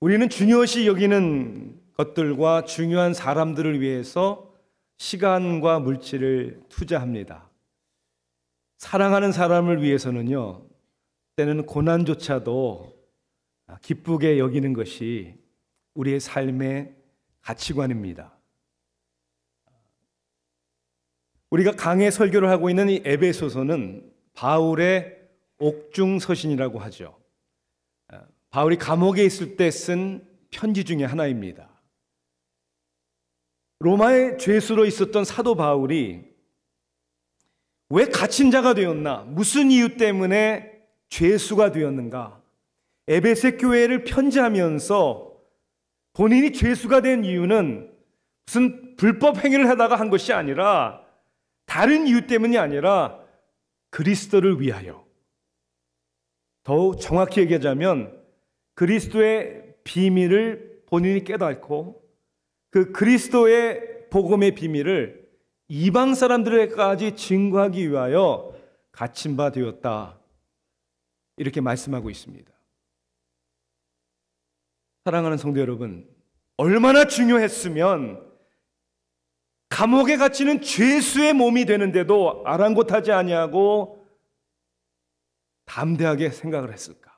우리는 중요시 여기는 것들과 중요한 사람들을 위해서 시간과 물질을 투자합니다. 사랑하는 사람을 위해서는요, 때는 고난조차도 기쁘게 여기는 것이 우리의 삶의 가치관입니다. 우리가 강해 설교를 하고 있는 이 에베소서는 바울의 옥중서신이라고 하죠. 바울이 감옥에 있을 때 쓴 편지 중에 하나입니다. 로마의 죄수로 있었던 사도 바울이 왜 갇힌 자가 되었나? 무슨 이유 때문에 죄수가 되었는가? 에베소 교회를 편지하면서 본인이 죄수가 된 이유는 무슨 불법 행위를 하다가 한 것이 아니라, 다른 이유 때문이 아니라 그리스도를 위하여, 더욱 정확히 얘기하자면 그리스도의 비밀을 본인이 깨닫고 그 그리스도의 복음의 비밀을 이방 사람들에게까지 증거하기 위하여 갇힌 바 되었다, 이렇게 말씀하고 있습니다. 사랑하는 성도 여러분, 얼마나 중요했으면 감옥에 갇히는 죄수의 몸이 되는데도 아랑곳하지 아니하고 담대하게 생각을 했을까?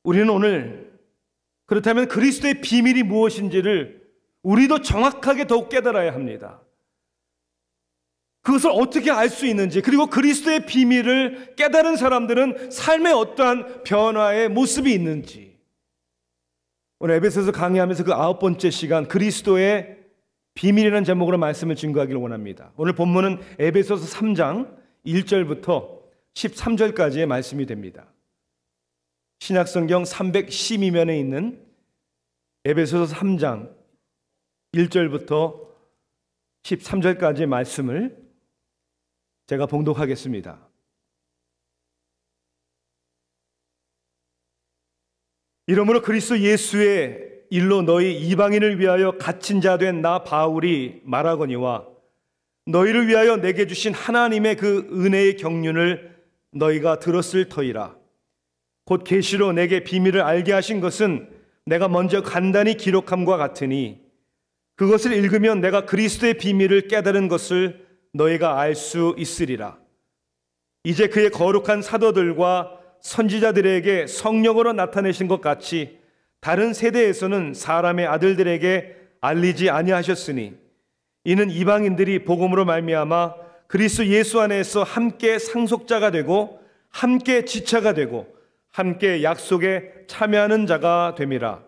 우리는 오늘 그렇다면 그리스도의 비밀이 무엇인지를 우리도 정확하게 더욱 깨달아야 합니다. 그것을 어떻게 알 수 있는지, 그리고 그리스도의 비밀을 깨달은 사람들은 삶에 어떠한 변화의 모습이 있는지, 오늘 에베소서 강의하면서 그 9번째 시간 그리스도의 비밀이라는 제목으로 말씀을 증거하기를 원합니다. 오늘 본문은 에베소서 3장 1절부터 13절까지의 말씀이 됩니다. 신약성경 312면에 있는 에베소서 3장 1절부터 13절까지의 말씀을 제가 봉독하겠습니다. 이러므로 그리스도 예수의 일로 너희 이방인을 위하여 갇힌 자 된 나 바울이 말하거니와, 너희를 위하여 내게 주신 하나님의 그 은혜의 경륜을 너희가 들었을 터이라. 곧 계시로 내게 비밀을 알게 하신 것은 내가 먼저 간단히 기록함과 같으니, 그것을 읽으면 내가 그리스도의 비밀을 깨달은 것을 너희가 알 수 있으리라. 이제 그의 거룩한 사도들과 선지자들에게 성령으로 나타내신 것 같이 다른 세대에서는 사람의 아들들에게 알리지 아니하셨으니, 이는 이방인들이 복음으로 말미암아 그리스도 예수 안에서 함께 상속자가 되고 함께 지체가 되고 함께 약속에 참여하는 자가 됨이라.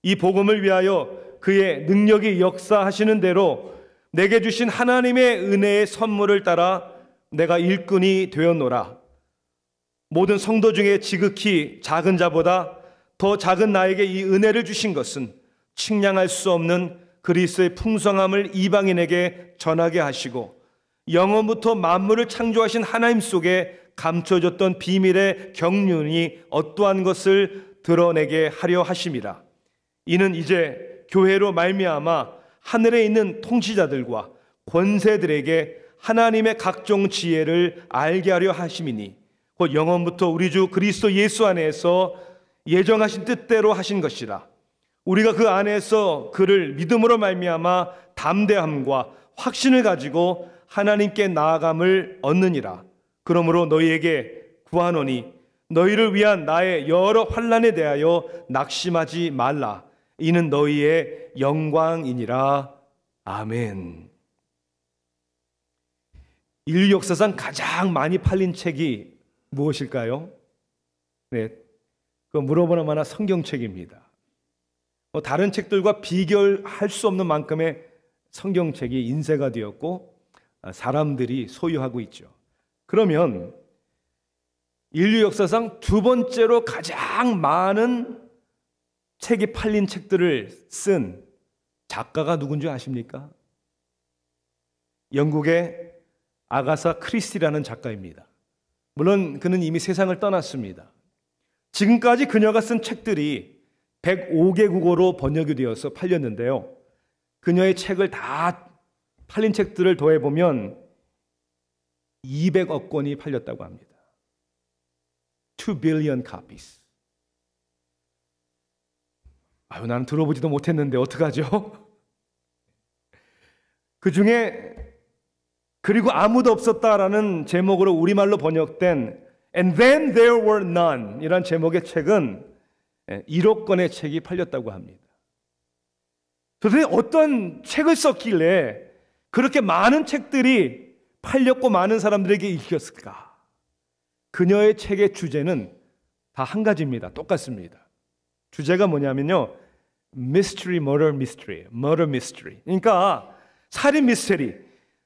이 복음을 위하여 그의 능력이 역사하시는 대로 내게 주신 하나님의 은혜의 선물을 따라 내가 일꾼이 되었노라. 모든 성도 중에 지극히 작은 자보다 더 작은 나에게 이 은혜를 주신 것은 측량할 수 없는 그리스도의 풍성함을 이방인에게 전하게 하시고, 영원부터 만물을 창조하신 하나님 속에 감춰졌던 비밀의 경륜이 어떠한 것을 드러내게 하려 하심이라. 이는 이제 교회로 말미암아 하늘에 있는 통치자들과 권세들에게 하나님의 각종 지혜를 알게 하려 하심이니, 곧 영원부터 우리 주 그리스도 예수 안에서 예정하신 뜻대로 하신 것이라. 우리가 그 안에서 그를 믿음으로 말미암아 담대함과 확신을 가지고 하나님께 나아감을 얻느니라. 그러므로 너희에게 구하노니 너희를 위한 나의 여러 환난에 대하여 낙심하지 말라. 이는 너희의 영광이니라. 아멘. 인류 역사상 가장 많이 팔린 책이 무엇일까요? 네, 그 물어보는 만한 성경책입니다. 다른 책들과 비교할 수 없는 만큼의 성경책이 인쇄가 되었고 사람들이 소유하고 있죠. 그러면 인류 역사상 두 번째로 가장 많은 책이 팔린 책들을 쓴 작가가 누군지 아십니까? 영국의 아가사 크리스티라는 작가입니다. 물론 그는 이미 세상을 떠났습니다. 지금까지 그녀가 쓴 책들이 105개 국어로 번역이 되어서 팔렸는데요, 그녀의 책을 다 팔린 책들을 더해보면 200억 권이 팔렸다고 합니다. 2 billion copies. 아유, 나는 들어보지도 못했는데 어떡하죠? 그 중에 그리고 아무도 없었다라는 제목으로 우리말로 번역된 And Then There Were None 이란 제목의 책은 1억 권의 책이 팔렸다고 합니다. 도대체 어떤 책을 썼길래 그렇게 많은 책들이 팔렸고 많은 사람들에게 읽혔을까? 그녀의 책의 주제는 다 한 가지입니다. 똑같습니다. 주제가 뭐냐면요, Mystery, Murder Mystery, Murder Mystery. 그러니까 살인 미스테리,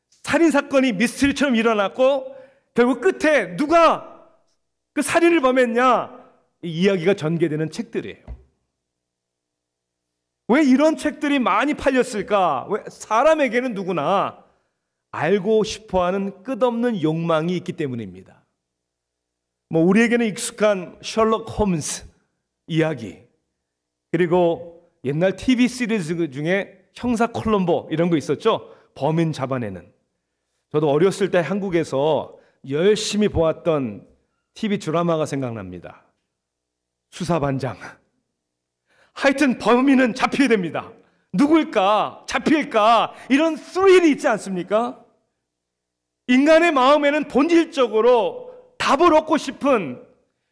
살인 사건이 미스테리처럼 일어났고 결국 끝에 누가 그 살인을 범했냐, 이 이야기가 전개되는 책들이에요. 왜 이런 책들이 많이 팔렸을까? 왜 사람에게는 누구나 알고 싶어하는 끝없는 욕망이 있기 때문입니다. 우리에게는 익숙한 셜록 홈즈 이야기, 그리고 옛날 TV 시리즈 중에 형사 콜럼보 이런 거 있었죠? 범인 잡아내는. 저도 어렸을 때 한국에서 열심히 보았던 TV 드라마가 생각납니다. 수사반장. 하여튼 범인은 잡혀야 됩니다. 누구일까? 잡힐까? 이런 스릴이 있지 않습니까? 인간의 마음에는 본질적으로 답을 얻고 싶은,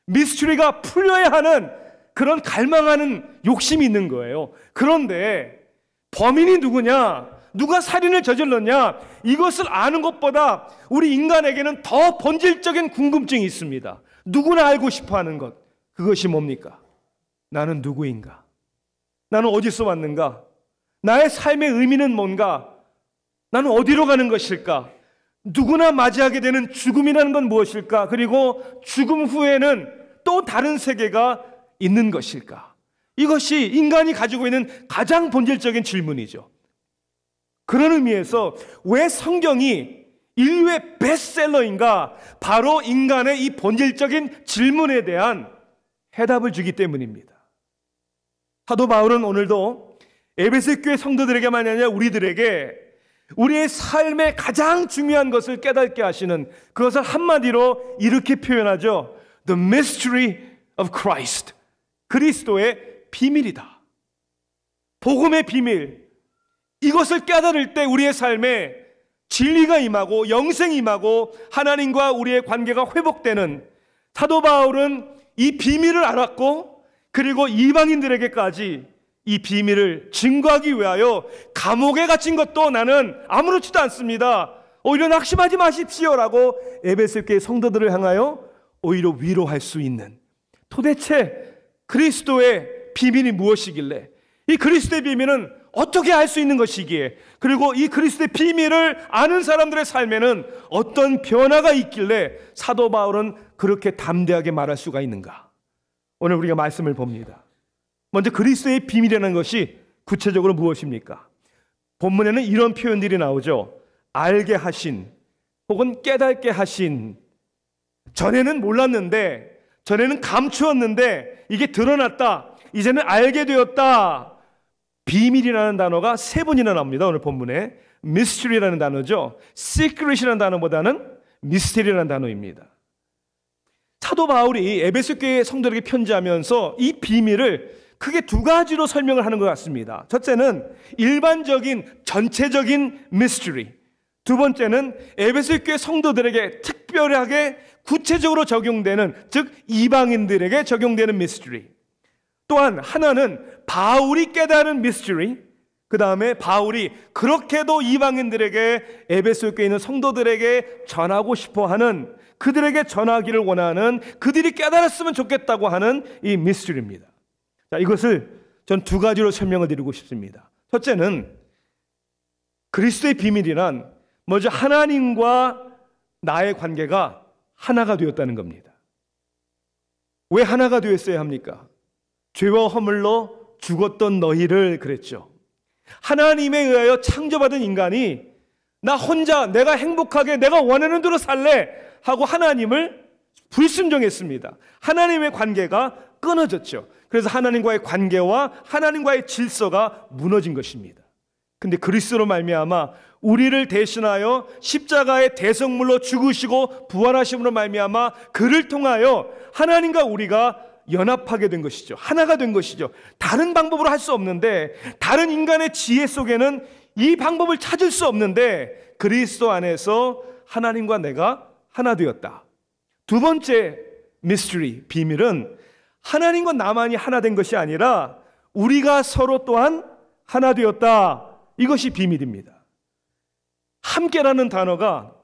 미스터리가 풀려야 하는 그런 갈망하는 욕심이 있는 거예요. 그런데 범인이 누구냐? 누가 살인을 저질렀냐? 이것을 아는 것보다 우리 인간에게는 더 본질적인 궁금증이 있습니다. 누구나 알고 싶어하는 것. 그것이 뭡니까? 나는 누구인가? 나는 어디서 왔는가? 나의 삶의 의미는 뭔가? 나는 어디로 가는 것일까? 누구나 맞이하게 되는 죽음이라는 건 무엇일까? 그리고 죽음 후에는 또 다른 세계가 있는 것일까? 이것이 인간이 가지고 있는 가장 본질적인 질문이죠. 그런 의미에서 왜 성경이 인류의 베스트셀러인가? 바로 인간의 이 본질적인 질문에 대한 해답을 주기 때문입니다. 사도 바울은 오늘도 에베소 교회 성도들에게만이 아니라 우리들에게 우리의 삶의 가장 중요한 것을 깨닫게 하시는, 그것을 한마디로 이렇게 표현하죠. The mystery of Christ. 그리스도의 비밀이다. 복음의 비밀. 이것을 깨달을 때 우리의 삶에 진리가 임하고 영생이 임하고 하나님과 우리의 관계가 회복되는, 사도 바울은 이 비밀을 알았고 그리고 이방인들에게까지 이 비밀을 증거하기 위하여 감옥에 갇힌 것도 나는 아무렇지도 않습니다. 오히려 낙심하지 마십시오라고 에베소 교회 성도들을 향하여 오히려 위로할 수 있는, 도대체 그리스도의 비밀이 무엇이길래, 이 그리스도의 비밀은 어떻게 알 수 있는 것이기에, 그리고 이 그리스도의 비밀을 아는 사람들의 삶에는 어떤 변화가 있길래 사도 바울은 그렇게 담대하게 말할 수가 있는가? 오늘 우리가 말씀을 봅니다. 먼저 그리스도의 비밀이라는 것이 구체적으로 무엇입니까? 본문에는 이런 표현들이 나오죠. 알게 하신, 혹은 깨닫게 하신. 전에는 몰랐는데, 전에는 감추었는데 이게 드러났다. 이제는 알게 되었다. 비밀이라는 단어가 세 번이나 나옵니다. 오늘 본문에 mystery라는 단어죠. secret이라는 단어보다는 mystery라는 단어입니다. 사도 바울이 에베소 교회 성도들에게 편지하면서 이 비밀을 크게 두 가지로 설명을 하는 것 같습니다. 첫째는 일반적인 전체적인 mystery, 두 번째는 에베소 교회 성도들에게 특별하게 구체적으로 적용되는, 즉 이방인들에게 적용되는 mystery. 또한 하나는 바울이 깨달은 mystery, 그 다음에 바울이 그렇게도 이방인들에게, 에베소 교회에 있는 성도들에게 전하고 싶어하는, 그들에게 전하기를 원하는, 그들이 깨달았으면 좋겠다고 하는 이 mystery입니다. 자, 이것을 전 두 가지로 설명을 드리고 싶습니다. 첫째는 그리스도의 비밀이란 먼저 하나님과 나의 관계가 하나가 되었다는 겁니다. 왜 하나가 되었어야 합니까? 죄와 허물로 죽었던 너희를 그랬죠. 하나님에 의하여 창조받은 인간이 나 혼자 내가 행복하게 내가 원하는 대로 살래 하고 하나님을 불순종했습니다. 하나님의 관계가 끊어졌죠. 그래서 하나님과의 관계와 하나님과의 질서가 무너진 것입니다. 근데 그리스도로 말미암아 우리를 대신하여 십자가의 대성물로 죽으시고 부활하심으로 말미암아 그를 통하여 하나님과 우리가 연합하게 된 것이죠. 하나가 된 것이죠. 다른 방법으로 할 수 없는데, 다른 인간의 지혜 속에는 이 방법을 찾을 수 없는데 그리스도 안에서 하나님과 내가 하나 되었다. 두 번째 미스터리, 비밀은 하나님과 나만이 하나 된 것이 아니라 우리가 서로 또한 하나 되었다. 이것이 비밀입니다. 함께라는 단어가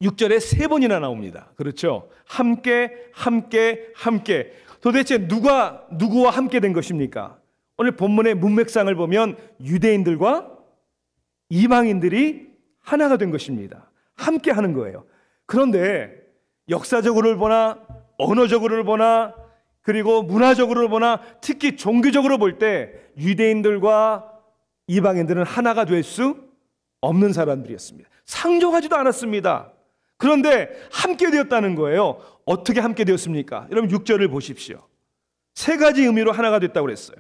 6절에 3번이나 나옵니다. 그렇죠? 함께, 함께, 함께. 도대체 누가 누구와 함께 된 것입니까? 오늘 본문의 문맥상을 보면 유대인들과 이방인들이 하나가 된 것입니다. 함께 하는 거예요. 그런데 역사적으로를 보나 언어적으로를 보나 그리고 문화적으로를 보나 특히 종교적으로 볼 때 유대인들과 이방인들은 하나가 될 수 없는 사람들이었습니다. 상종하지도 않았습니다. 그런데 함께 되었다는 거예요. 어떻게 함께 되었습니까? 여러분 6절을 보십시오. 3가지 의미로 하나가 됐다고 그랬어요.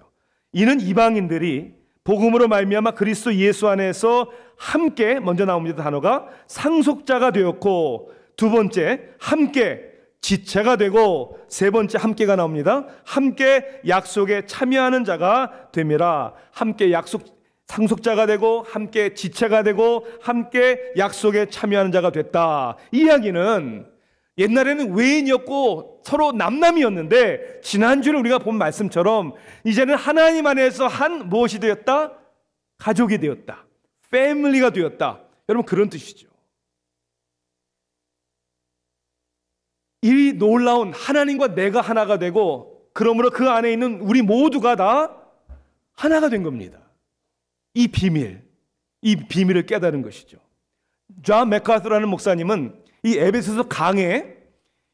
이는 이방인들이 복음으로 말미암아 그리스도 예수 안에서 함께, 먼저 나옵니다. 단어가 상속자가 되었고, 두 번째 함께 지체가 되고, 세 번째 함께가 나옵니다. 함께 약속에 참여하는 자가 됨이라. 함께 상속자가 되고, 함께 지체가 되고, 함께 약속에 참여하는 자가 됐다. 이 이야기는 옛날에는 외인이었고 서로 남남이었는데, 지난주에 우리가 본 말씀처럼 이제는 하나님 안에서 한 무엇이 되었다? 가족이 되었다. 패밀리가 되었다. 여러분 그런 뜻이죠. 이 놀라운 하나님과 내가 하나가 되고, 그러므로 그 안에 있는 우리 모두가 다 하나가 된 겁니다. 이 비밀을 깨달은 것이죠. 존 맥카서라는 목사님은 이 에베소서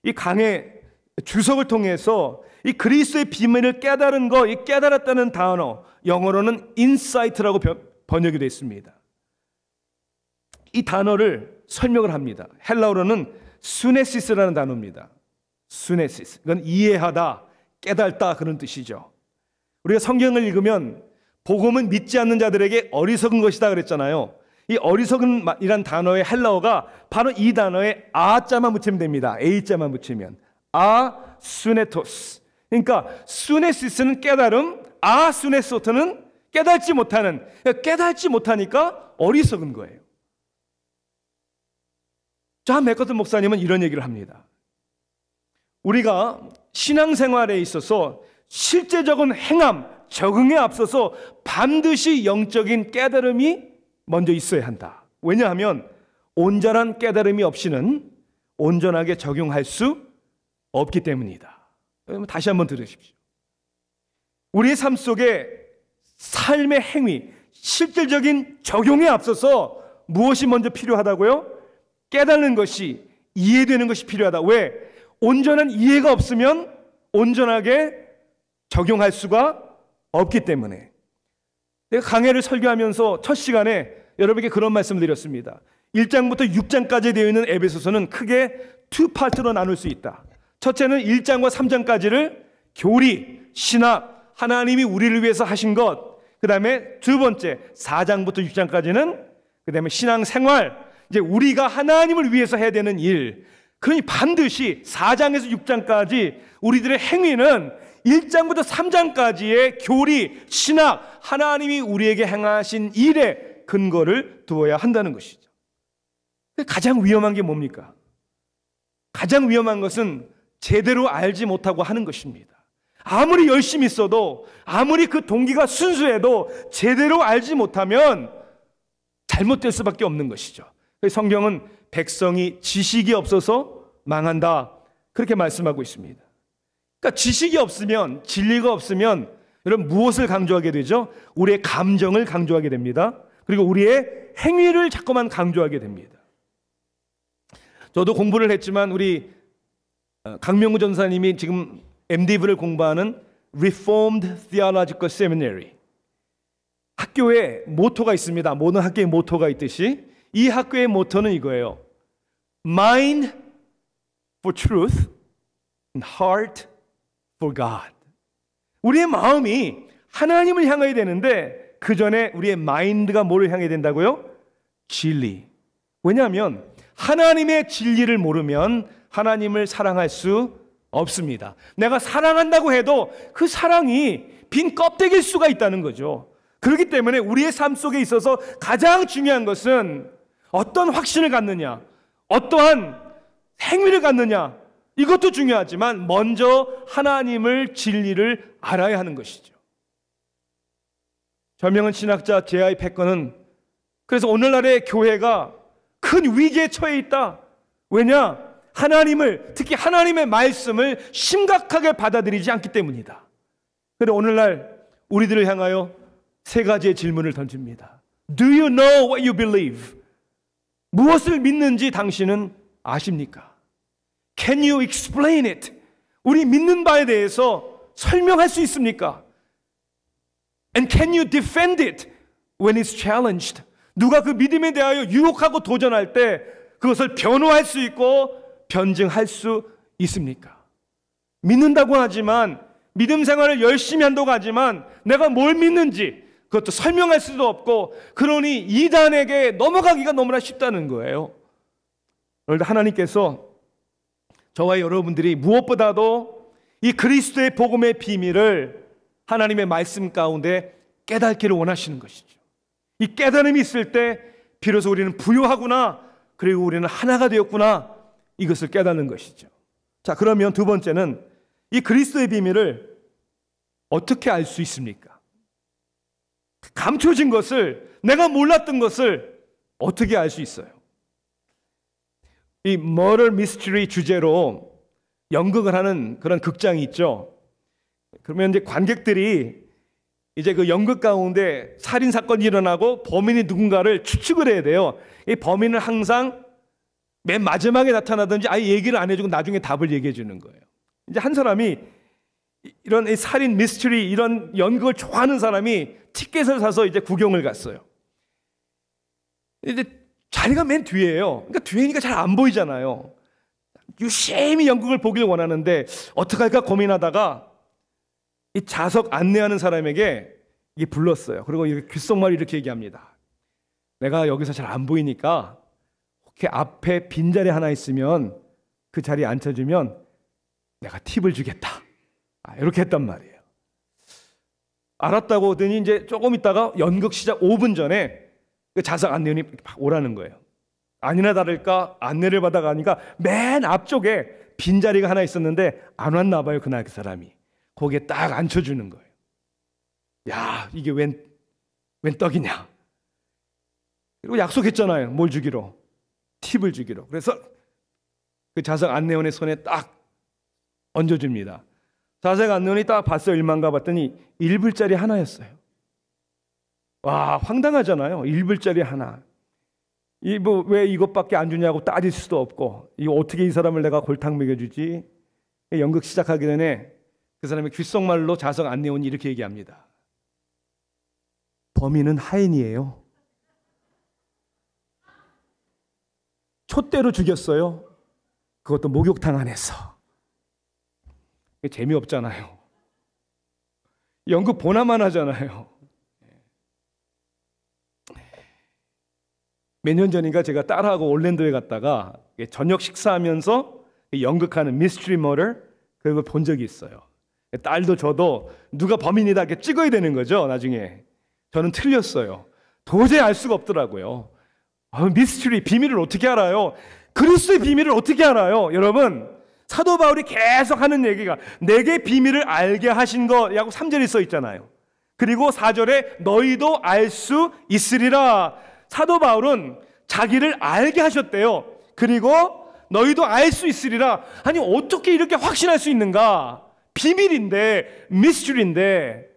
이 강의 주석을 통해서 이 그리스도의 비밀을 깨달은 거, 이 깨달았다는 단어, 영어로는 인사이트라고 번역이 되어 있습니다. 이 단어를 설명을 합니다. 헬라어로는 수네시스라는 단어입니다. 수네시스. 이건 이해하다, 깨달다 그런 뜻이죠. 우리가 성경을 읽으면 복음은 믿지 않는 자들에게 어리석은 것이다 그랬잖아요. 이 어리석은이란 단어의 헬라어가 바로 이 단어에 아자만 붙이면 됩니다. A자만 붙이면 아수네토스. 그러니까 수네시스는 깨달음, 아수네소토는 깨달지 못하는. 깨달지 못하니까 어리석은 거예요. 존 맥카서 목사님은 이런 얘기를 합니다. 우리가 신앙생활에 있어서 실제적인 행함, 적응에 앞서서 반드시 영적인 깨달음이 먼저 있어야 한다. 왜냐하면 온전한 깨달음이 없이는 온전하게 적용할 수 없기 때문이다. 다시 한번 들으십시오. 우리의 삶 속에 삶의 행위, 실질적인 적용에 앞서서 무엇이 먼저 필요하다고요? 깨닫는 것이, 이해되는 것이 필요하다. 왜? 온전한 이해가 없으면 온전하게 적용할 수가 없기 때문에. 내가 강해를 설교하면서 첫 시간에 여러분에게 그런 말씀을 드렸습니다. 1장부터 6장까지 되어 있는 에베소서는 크게 두 파트로 나눌 수 있다. 첫째는 1장과 3장까지를 교리, 신학, 하나님이 우리를 위해서 하신 것, 그 다음에 두 번째 4장부터 6장까지는 그 다음에 신앙생활, 이제 우리가 하나님을 위해서 해야 되는 일. 그러니 반드시 4장에서 6장까지 우리들의 행위는 1장부터 3장까지의 교리, 신학, 하나님이 우리에게 행하신 일에 근거를 두어야 한다는 것이죠. 가장 위험한 게 뭡니까? 가장 위험한 것은 제대로 알지 못하고 하는 것입니다. 아무리 열심히 써도, 아무리 그 동기가 순수해도 제대로 알지 못하면 잘못될 수밖에 없는 것이죠. 성경은 백성이 지식이 없어서 망한다, 그렇게 말씀하고 있습니다. 그러니까 지식이 없으면, 진리가 없으면 여러분 무엇을 강조하게 되죠? 우리의 감정을 강조하게 됩니다. 그리고 우리의 행위를 자꾸만 강조하게 됩니다. 저도 공부를 했지만 우리 강명구 전사님이 지금 MDiv를 공부하는 Reformed Theological Seminary, 학교에 모토가 있습니다. 모든 학교에 모토가 있듯이 이 학교의 모토는 이거예요. Mind for truth and heart for God. 우리의 마음이 하나님을 향해야 되는데 그 전에 우리의 마인드가 뭐를 향해야 된다고요? 진리. 왜냐하면 하나님의 진리를 모르면 하나님을 사랑할 수 없습니다. 내가 사랑한다고 해도 그 사랑이 빈 껍데기일 수가 있다는 거죠. 그렇기 때문에 우리의 삶 속에 있어서 가장 중요한 것은 어떤 확신을 갖느냐, 어떠한 행위를 갖느냐, 이것도 중요하지만 먼저 하나님을 진리를 알아야 하는 것이죠. 저명한 신학자 J.I. 패커는 그래서 오늘날의 교회가 큰 위기에 처해 있다. 왜냐? 하나님을, 특히 하나님의 말씀을 심각하게 받아들이지 않기 때문이다. 그런데 오늘날 우리들을 향하여 세 가지의 질문을 던집니다. Do you know what you believe? 무엇을 믿는지 당신은 아십니까? Can you explain it? 우리 믿는 바에 대해서 설명할 수 있습니까? And can you defend it when it's challenged? 누가 그 믿음에 대하여 유혹하고 도전할 때 그것을 변호할 수 있고 변증할 수 있습니까? 믿는다고 하지만, 믿음 생활을 열심히 한다고 하지만 내가 뭘 믿는지 그것도 설명할 수도 없고, 그러니 이단에게 넘어가기가 너무나 쉽다는 거예요. 그런데 하나님께서 저와 여러분들이 무엇보다도 이 그리스도의 복음의 비밀을 하나님의 말씀 가운데 깨닫기를 원하시는 것이죠. 이 깨달음이 있을 때 비로소 우리는 부요하구나, 그리고 우리는 하나가 되었구나, 이것을 깨닫는 것이죠. 자, 그러면 두 번째는 이 그리스도의 비밀을 어떻게 알 수 있습니까? 감춰진 것을, 내가 몰랐던 것을 어떻게 알 수 있어요? 이 Murder Mystery 주제로 연극을 하는 그런 극장이 있죠. 그러면 이제 관객들이 이제 그 연극 가운데 살인 사건이 일어나고 범인이 누군가를 추측을 해야 돼요. 이 범인은 항상 맨 마지막에 나타나든지 아예 얘기를 안 해주고 나중에 답을 얘기해 주는 거예요. 이제 한 사람이 이런 이 살인 미스터리 이런 연극을 좋아하는 사람이 티켓을 사서 이제 구경을 갔어요. 이제 자리가 맨 뒤에요. 그러니까 뒤에니까 잘 안 보이잖아요. 유심히 연극을 보길 원하는데 어떡할까 고민하다가 이 좌석 안내하는 사람에게 이게 불렀어요. 그리고 귓속말로 이렇게 얘기합니다. 내가 여기서 잘 안 보이니까 혹시 앞에 빈자리 하나 있으면 그 자리에 앉혀주면 내가 팁을 주겠다. 이렇게 했단 말이에요. 알았다고 하더니 이제 조금 있다가 연극 시작 5분 전에 그 좌석 안내원이 막 오라는 거예요. 아니나 다를까 안내를 받아가니까 맨 앞쪽에 빈자리가 하나 있었는데 안 왔나 봐요. 그날 그 사람이. 거기에 딱 앉혀주는 거예요. 야, 이게 웬 떡이냐. 그리고 약속했잖아요. 뭘 주기로? 팁을 주기로. 그래서 그 좌석 안내원의 손에 딱 얹어줍니다. 좌석 안내원이 딱 봤어요. 일만가 봤더니 1불짜리 하나였어요. 와, 황당하잖아요. 1불짜리 하나. 이 뭐 왜 이것밖에 안 주냐고 따질 수도 없고, 이거 어떻게 이 사람을 내가 골탕 먹여주지? 연극 시작하기 전에 그 사람의 귓속말로 좌석 안내원이 이렇게 얘기합니다. 범인은 하인이에요. 촛대로 죽였어요. 그것도 목욕탕 안에서. 재미없잖아요. 연극 보나만 하잖아요. 몇 년 전인가 제가 딸하고 올랜도에 갔다가 저녁 식사하면서 연극하는 미스터리 머더 그걸 본 적이 있어요. 딸도 저도 누가 범인이다 이렇게 찍어야 되는 거죠. 나중에 저는 틀렸어요. 도저히 알 수가 없더라고요. 미스터리 비밀을 어떻게 알아요? 그리스도의 비밀을 어떻게 알아요? 여러분, 사도 바울이 계속 하는 얘기가 내게 비밀을 알게 하신 거라고 3절에 써 있잖아요. 그리고 4절에 너희도 알 수 있으리라. 사도 바울은 자기를 알게 하셨대요. 그리고 너희도 알 수 있으리라. 아니 어떻게 이렇게 확신할 수 있는가? 비밀인데, 미스터리인데.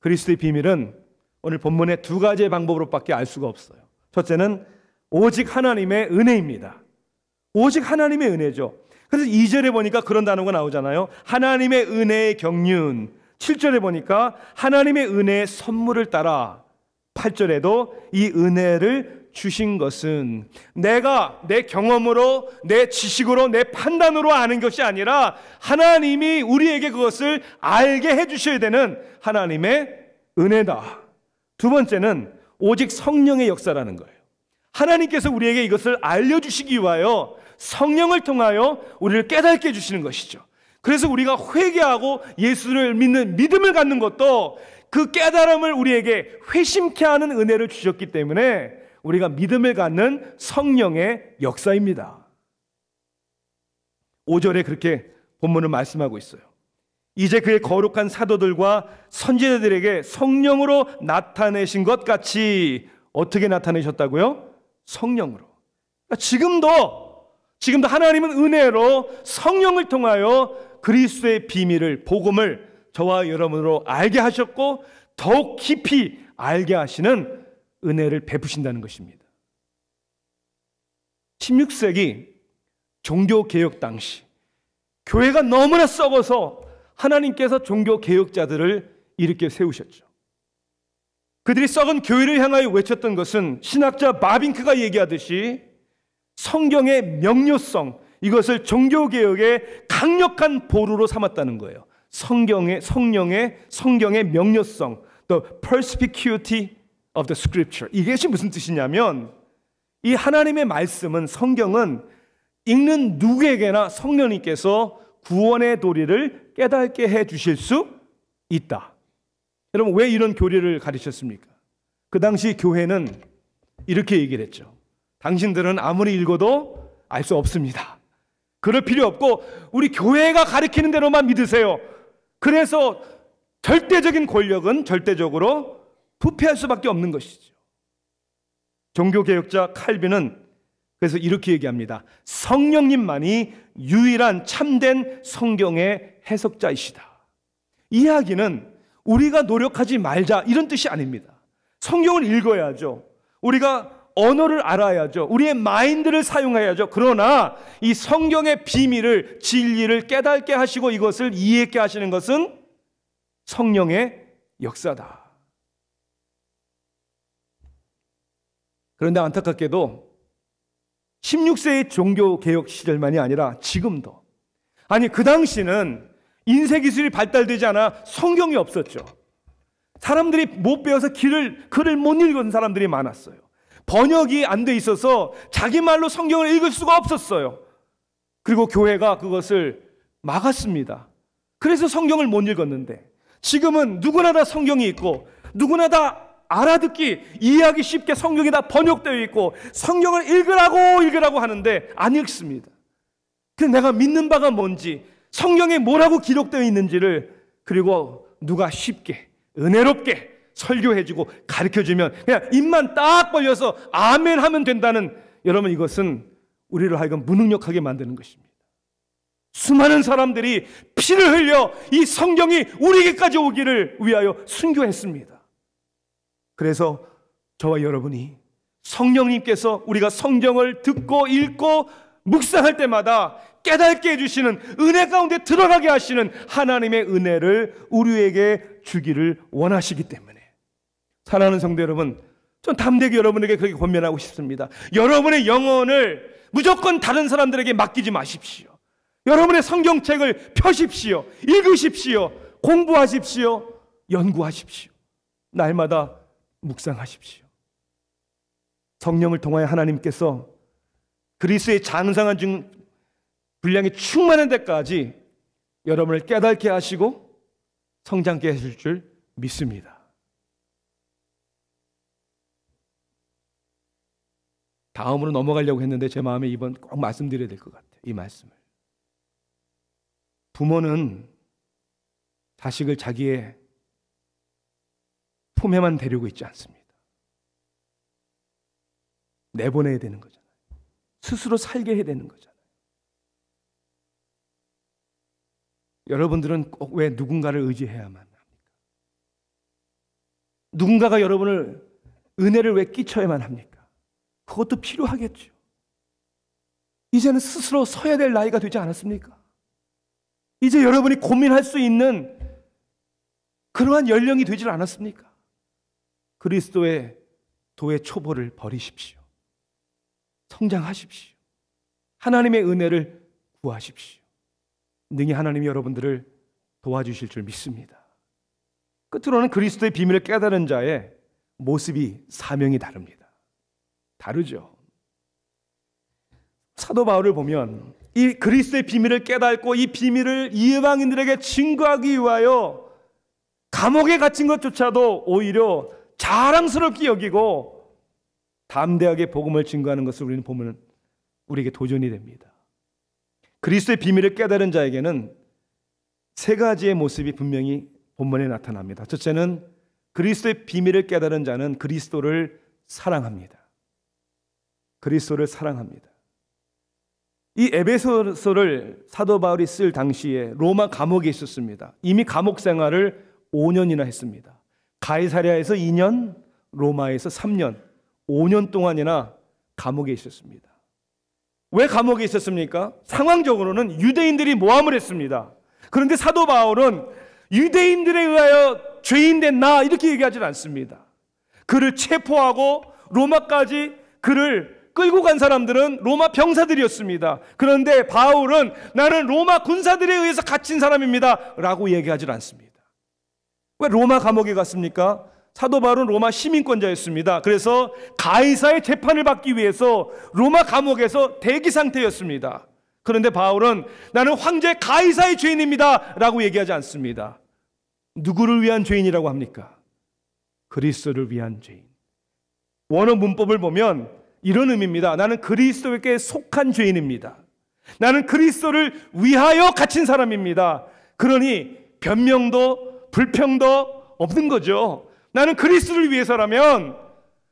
그리스도의 비밀은 오늘 본문의 두 가지의 방법으로밖에 알 수가 없어요. 첫째는 오직 하나님의 은혜입니다. 오직 하나님의 은혜죠. 그래서 2절에 보니까 그런 단어가 나오잖아요. 하나님의 은혜의 경륜. 7절에 보니까 하나님의 은혜의 선물을 따라. 8절에도 이 은혜를 주신 것은 내가 내 경험으로, 내 지식으로, 내 판단으로 아는 것이 아니라 하나님이 우리에게 그것을 알게 해주셔야 되는 하나님의 은혜다. 두 번째는 오직 성령의 역사라는 거예요. 하나님께서 우리에게 이것을 알려주시기 위하여 성령을 통하여 우리를 깨닫게 해주시는 것이죠. 그래서 우리가 회개하고 예수를 믿는 믿음을 갖는 것도 그 깨달음을 우리에게 회심케 하는 은혜를 주셨기 때문에 우리가 믿음을 갖는 성령의 역사입니다. 5절에 그렇게 본문을 말씀하고 있어요. 이제 그의 거룩한 사도들과 선지자들에게 성령으로 나타내신 것 같이 어떻게 나타내셨다고요? 성령으로. 그러니까 지금도 하나님은 은혜로 성령을 통하여 그리스도의 비밀을, 복음을 저와 여러분으로 알게 하셨고 더욱 깊이 알게 하시는 은혜를 베푸신다는 것입니다. 16세기 종교개혁 당시 교회가 너무나 썩어서 하나님께서 종교개혁자들을 일으켜 세우셨죠. 그들이 썩은 교회를 향하여 외쳤던 것은 신학자 바빙크가 얘기하듯이 성경의 명료성, 이것을 종교개혁의 강력한 보루로 삼았다는 거예요. 성경의 명료성, the perspicuity of the scripture. 이것이 무슨 뜻이냐면 이 하나님의 말씀은, 성경은 읽는 누구에게나 성령님께서 구원의 도리를 깨닫게 해 주실 수 있다. 여러분, 왜 이런 교리를 가르쳤습니까? 그 당시 교회는 이렇게 얘기를 했죠. 당신들은 아무리 읽어도 알 수 없습니다. 그럴 필요 없고 우리 교회가 가르치는 대로만 믿으세요. 그래서 절대적인 권력은 절대적으로 부패할 수밖에 없는 것이죠. 종교개혁자 칼빈은 그래서 이렇게 얘기합니다. 성령님만이 유일한 참된 성경의 해석자이시다. 이 이야기는 우리가 노력하지 말자 이런 뜻이 아닙니다. 성경을 읽어야죠. 우리가 언어를 알아야죠. 우리의 마인드를 사용해야죠. 그러나 이 성경의 비밀을, 진리를 깨닫게 하시고 이것을 이해하게 하시는 것은 성령의 역사다. 그런데 안타깝게도 16세의 종교개혁 시절만이 아니라 지금도, 아니 그 당시는 인쇄기술이 발달되지 않아 성경이 없었죠. 사람들이 못 배워서 글을 못 읽은 사람들이 많았어요. 번역이 안 돼 있어서 자기 말로 성경을 읽을 수가 없었어요. 그리고 교회가 그것을 막았습니다. 그래서 성경을 못 읽었는데 지금은 누구나 다 성경이 있고 누구나 다 알아듣기, 이해하기 쉽게 성경이 다 번역되어 있고 성경을 읽으라고 하는데 안 읽습니다. 그래서 내가 믿는 바가 뭔지, 성경에 뭐라고 기록되어 있는지를, 그리고 누가 쉽게 은혜롭게 설교해주고 가르쳐주면 그냥 입만 딱 벌려서 아멘 하면 된다는, 여러분 이것은 우리를 하여금 무능력하게 만드는 것입니다. 수많은 사람들이 피를 흘려 이 성경이 우리에게까지 오기를 위하여 순교했습니다. 그래서 저와 여러분이 성령님께서 우리가 성경을 듣고 읽고 묵상할 때마다 깨닫게 해주시는, 은혜 가운데 들어가게 하시는 하나님의 은혜를 우리에게 주기를 원하시기 때문에, 사랑하는 성도 여러분, 전 담대히 여러분에게 그렇게 권면하고 싶습니다. 여러분의 영혼을 무조건 다른 사람들에게 맡기지 마십시오. 여러분의 성경책을 펴십시오. 읽으십시오. 공부하십시오. 연구하십시오. 날마다 묵상하십시오. 성령을 통하여 하나님께서 그리스도의 장성한 분량이 충만한 데까지 여러분을 깨닫게 하시고 성장케 하실 줄 믿습니다. 다음으로 넘어가려고 했는데 제 마음에 이번 꼭 말씀드려야 될 것 같아요. 이 말씀을. 부모는 자식을 자기의 품에만 데리고 있지 않습니다. 내보내야 되는 거잖아요. 스스로 살게 해야 되는 거잖아요. 여러분들은 꼭 왜 누군가를 의지해야만 합니까? 누군가가 여러분을, 은혜를 왜 끼쳐야만 합니까? 그것도 필요하겠죠. 이제는 스스로 서야 될 나이가 되지 않았습니까? 이제 여러분이 고민할 수 있는 그러한 연령이 되질 않았습니까? 그리스도의 도의 초보를 버리십시오. 성장하십시오. 하나님의 은혜를 구하십시오. 능히 하나님이 여러분들을 도와주실 줄 믿습니다. 끝으로는 그리스도의 비밀을 깨달은 자의 모습이, 사명이 다릅니다. 다르죠. 사도 바울을 보면 이 그리스도의 비밀을 깨닫고 이 비밀을 이방인들에게 증거하기 위하여 감옥에 갇힌 것조차도 오히려 자랑스럽게 여기고 담대하게 복음을 증거하는 것을 우리는 보면 우리에게 도전이 됩니다. 그리스도의 비밀을 깨달은 자에게는 세 가지의 모습이 분명히 본문에 나타납니다. 첫째는 그리스도의 비밀을 깨달은 자는 그리스도를 사랑합니다. 그리스도를 사랑합니다. 이 에베소서를 사도 바울이 쓸 당시에 로마 감옥에 있었습니다. 이미 감옥 생활을 5년이나 했습니다. 가이사랴에서 2년, 로마에서 3년, 5년 동안이나 감옥에 있었습니다. 왜 감옥에 있었습니까? 상황적으로는 유대인들이 모함을 했습니다. 그런데 사도 바울은 유대인들에 의하여 죄인된 나 이렇게 얘기하지 않습니다. 그를 체포하고 로마까지 그를 끌고 간 사람들은 로마 병사들이었습니다. 그런데 바울은 나는 로마 군사들에 의해서 갇힌 사람입니다 라고 얘기하지 않습니다. 왜 로마 감옥에 갔습니까? 사도 바울은 로마 시민권자였습니다. 그래서 가이사의 재판을 받기 위해서 로마 감옥에서 대기 상태였습니다. 그런데 바울은 나는 황제 가이사의 죄인입니다 라고 얘기하지 않습니다. 누구를 위한 죄인이라고 합니까? 그리스도를 위한 죄인. 원어 문법을 보면 이런 의미입니다. 나는 그리스도에게 속한 죄인입니다. 나는 그리스도를 위하여 갇힌 사람입니다. 그러니 변명도 불평도 없는 거죠. 나는 그리스도를 위해서라면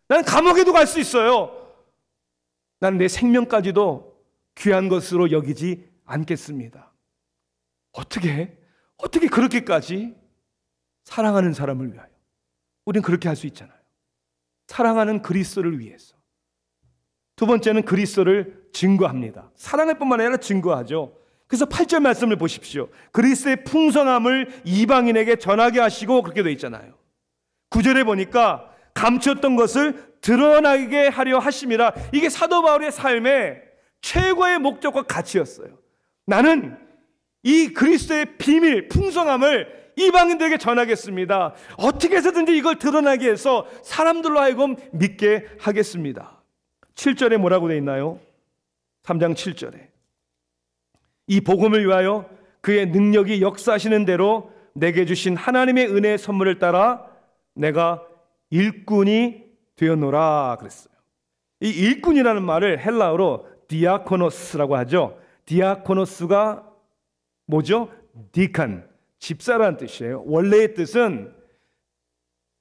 나는 감옥에도 갈 수 있어요. 나는 내 생명까지도 귀한 것으로 여기지 않겠습니다. 어떻게 그렇게까지 사랑하는 사람을 위하여. 우리는 그렇게 할 수 있잖아요. 사랑하는 그리스도를 위해서. 두 번째는 그리스도를 증거합니다. 사랑할 뿐만 아니라 증거하죠. 그래서 8절 말씀을 보십시오. 그리스도의 풍성함을 이방인에게 전하게 하시고 그렇게 되어 있잖아요. 9절에 보니까 감췄던 것을 드러나게 하려 하심이라. 이게 사도 바울의 삶의 최고의 목적과 가치였어요. 나는 이 그리스도의 비밀, 풍성함을 이방인들에게 전하겠습니다. 어떻게 해서든지 이걸 드러나게 해서 사람들로 하여금 믿게 하겠습니다. 7절에 뭐라고 되어 있나요? 3장 7절에 이 복음을 위하여 그의 능력이 역사하시는 대로 내게 주신 하나님의 은혜의 선물을 따라 내가 일꾼이 되었노라 그랬어요. 이 일꾼이라는 말을 헬라어로 디아코노스라고 하죠. 디아코노스가 뭐죠? 디칸, 집사라는 뜻이에요. 원래의 뜻은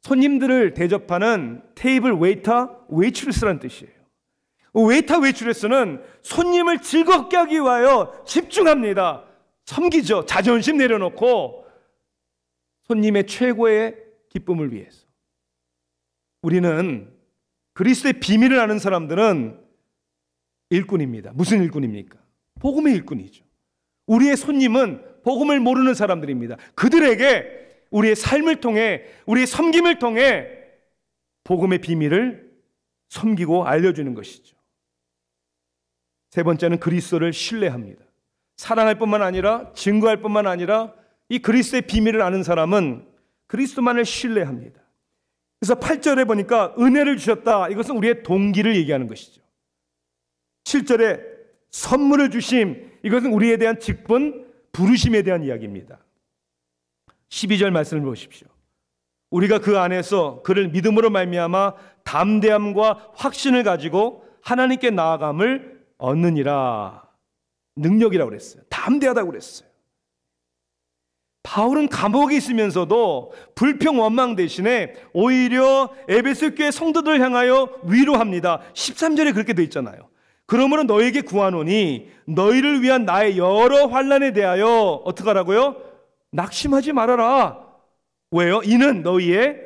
손님들을 대접하는 테이블 웨이터, 웨이트리스라는 뜻이에요. 웨이터, 웨이트리스는 손님을 즐겁게 하기 위하여 집중합니다. 섬기죠. 자존심 내려놓고 손님의 최고의 기쁨을 위해서. 우리는 그리스도의 비밀을 아는 사람들은 일꾼입니다. 무슨 일꾼입니까? 복음의 일꾼이죠. 우리의 손님은 복음을 모르는 사람들입니다. 그들에게 우리의 삶을 통해, 우리의 섬김을 통해 복음의 비밀을 섬기고 알려주는 것이죠. 세 번째는 그리스도를 신뢰합니다. 사랑할 뿐만 아니라 증거할 뿐만 아니라 이 그리스도의 비밀을 아는 사람은 그리스도만을 신뢰합니다. 그래서 8절에 보니까 은혜를 주셨다. 이것은 우리의 동기를 얘기하는 것이죠. 7절에 선물을 주심. 이것은 우리에 대한 직분, 부르심에 대한 이야기입니다. 12절 말씀을 보십시오. 우리가 그 안에서 그를 믿음으로 말미암아 담대함과 확신을 가지고 하나님께 나아감을 얻느니라. 능력이라고 그랬어요. 담대하다고 그랬어요. 바울은 감옥에 있으면서도 불평 원망 대신에 오히려 에베소 교회 성도들을 향하여 위로합니다. 13절에 그렇게 돼 있잖아요. 그러므로 너에게 구하노니 너희를 위한 나의 여러 환난에 대하여 어떻게 하라고요? 낙심하지 말아라. 왜요? 이는 너희의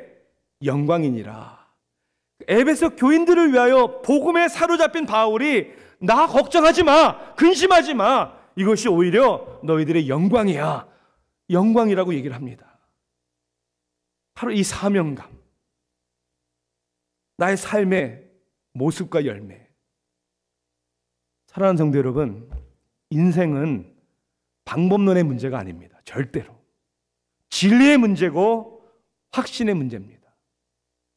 영광이니라. 에베소 교인들을 위하여 복음에 사로잡힌 바울이 나 걱정하지 마, 근심하지 마. 이것이 오히려 너희들의 영광이야. 영광이라고 얘기를 합니다. 바로 이 사명감, 나의 삶의 모습과 열매. 사랑하는 성도 여러분, 인생은 방법론의 문제가 아닙니다. 절대로. 진리의 문제고 확신의 문제입니다.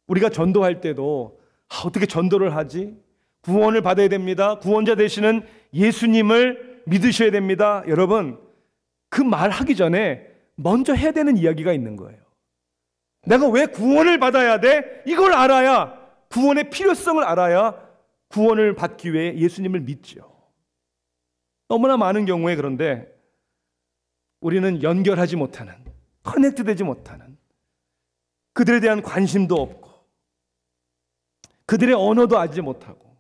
우리가 전도할 때도 어떻게 전도를 하지? 구원을 받아야 됩니다. 구원자 되시는 예수님을 믿으셔야 됩니다. 여러분, 그 말하기 전에 먼저 해야 되는 이야기가 있는 거예요. 내가 왜 구원을 받아야 돼? 이걸 알아야, 구원의 필요성을 알아야 구원을 받기 위해 예수님을 믿죠. 너무나 많은 경우에 그런데 우리는 연결하지 못하는, 커넥트되지 못하는, 그들에 대한 관심도 없고 그들의 언어도 알지 못하고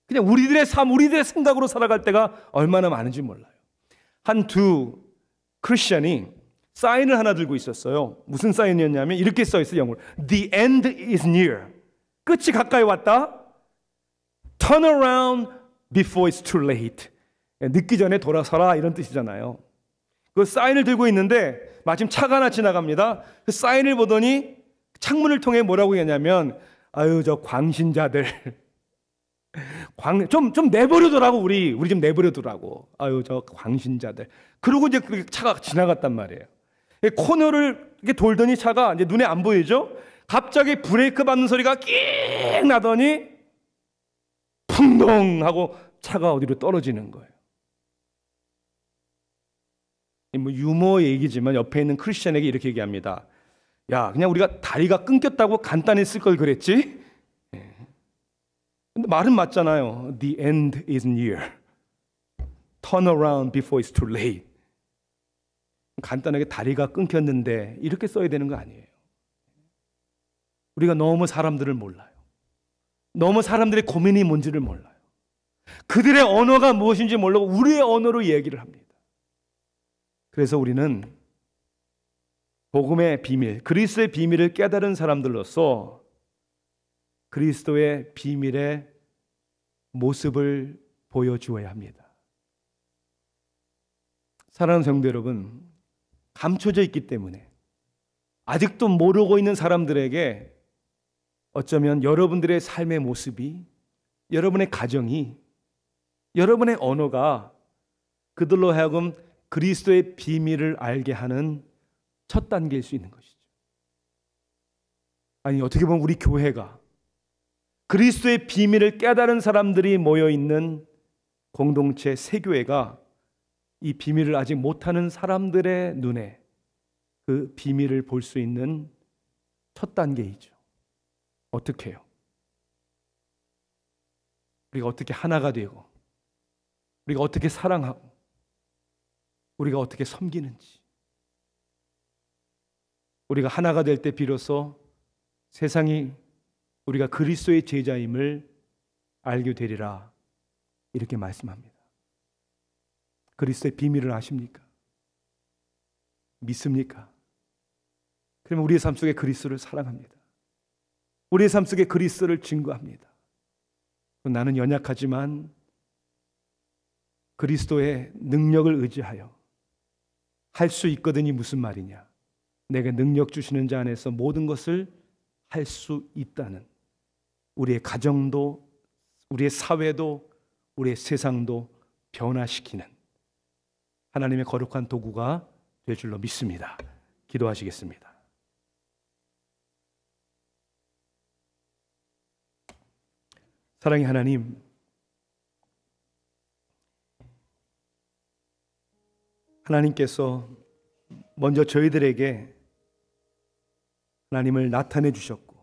그냥 우리들의 삶, 우리들의 생각으로 살아갈 때가 얼마나 많은지 몰라요. 한 두 크리스천이 사인을 하나 들고 있었어요. 무슨 사인이었냐면 이렇게 써 있어요, 영어로. The end is near. 끝이 가까이 왔다. Turn around before it's too late. 늦기 전에 돌아서라, 이런 뜻이잖아요. 그 사인을 들고 있는데 마침 차가 하나 지나갑니다. 그 사인을 보더니 창문을 통해 뭐라고 했냐면, 아유, 저 광신자들 좀 내버려두라고, 우리 좀 내버려두라고. 아유, 저 광신자들. 그러고 이제 그 차가 지나갔단 말이에요. 코너를 이렇게 돌더니 차가 이제 눈에 안 보이죠? 갑자기 브레이크 밟는 소리가 끽 나더니 풍덩 하고 차가 어디로 떨어지는 거예요. 뭐 유머 얘기지만 옆에 있는 크리스천에게 이렇게 얘기합니다. 야, 그냥 우리가 다리가 끊겼다고 간단히 쓸 걸 그랬지? 근데 말은 맞잖아요. The end is near. Turn around before it's too late. 간단하게 다리가 끊겼는데 이렇게 써야 되는 거 아니에요. 우리가 너무 사람들을 몰라요. 너무 사람들의 고민이 뭔지를 몰라요. 그들의 언어가 무엇인지 모르고 우리의 언어로 얘기를 합니다. 그래서 우리는 복음의 비밀, 그리스도의 비밀을 깨달은 사람들로서 그리스도의 비밀의 모습을 보여주어야 합니다. 사랑하는 성도 여러분, 감춰져 있기 때문에 아직도 모르고 있는 사람들에게 어쩌면 여러분들의 삶의 모습이, 여러분의 가정이, 여러분의 언어가 그들로 하여금 그리스도의 비밀을 알게 하는 첫 단계일 수 있는 것이죠. 아니, 어떻게 보면 우리 교회가 그리스도의 비밀을 깨달은 사람들이 모여있는 공동체, 새교회가 이 비밀을 아직 못하는 사람들의 눈에 그 비밀을 볼 수 있는 첫 단계이죠. 어떻게 해요? 우리가 어떻게 하나가 되고, 우리가 어떻게 사랑하고, 우리가 어떻게 섬기는지, 우리가 하나가 될 때 비로소 세상이 우리가 그리스도의 제자임을 알게 되리라, 이렇게 말씀합니다. 그리스도의 비밀을 아십니까? 믿습니까? 그러면 우리의 삶 속에 그리스도를 사랑합니다. 우리의 삶 속에 그리스도를 증거합니다. 나는 연약하지만 그리스도의 능력을 의지하여 할 수 있거든이 무슨 말이냐? 내게 능력 주시는 자 안에서 모든 것을 할 수 있다는, 우리의 가정도, 우리의 사회도, 우리의 세상도 변화시키는 하나님의 거룩한 도구가 될 줄로 믿습니다. 기도하시겠습니다. 사랑의 하나님, 하나님께서 먼저 저희들에게 하나님을 나타내 주셨고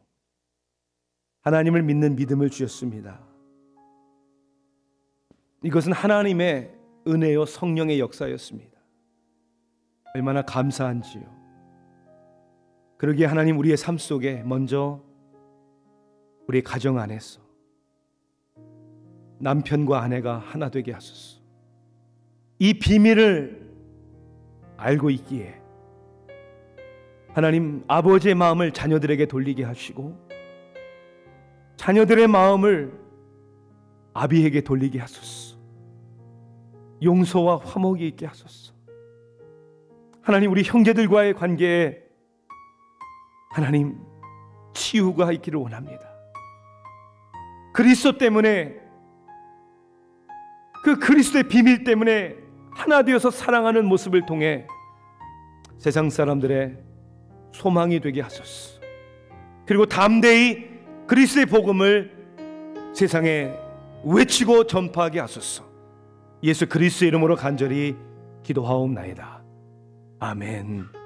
하나님을 믿는 믿음을 주셨습니다. 이것은 하나님의 은혜요 성령의 역사였습니다. 얼마나 감사한지요. 그러기에 하나님, 우리의 삶 속에 먼저 우리의 가정 안에서 남편과 아내가 하나 되게 하소서. 이 비밀을 알고 있기에 하나님, 아버지의 마음을 자녀들에게 돌리게 하시고 자녀들의 마음을 아비에게 돌리게 하소서. 용서와 화목이 있게 하소서. 하나님, 우리 형제들과의 관계에 하나님 치유가 있기를 원합니다. 그리스도 때문에, 그 그리스도의 비밀 때문에 하나 되어서 사랑하는 모습을 통해 세상 사람들의 소망이 되게 하소서. 그리고 담대히 그리스도의 복음을 세상에 외치고 전파하게 하소서. 예수 그리스도의 이름으로 간절히 기도하옵나이다. 아멘.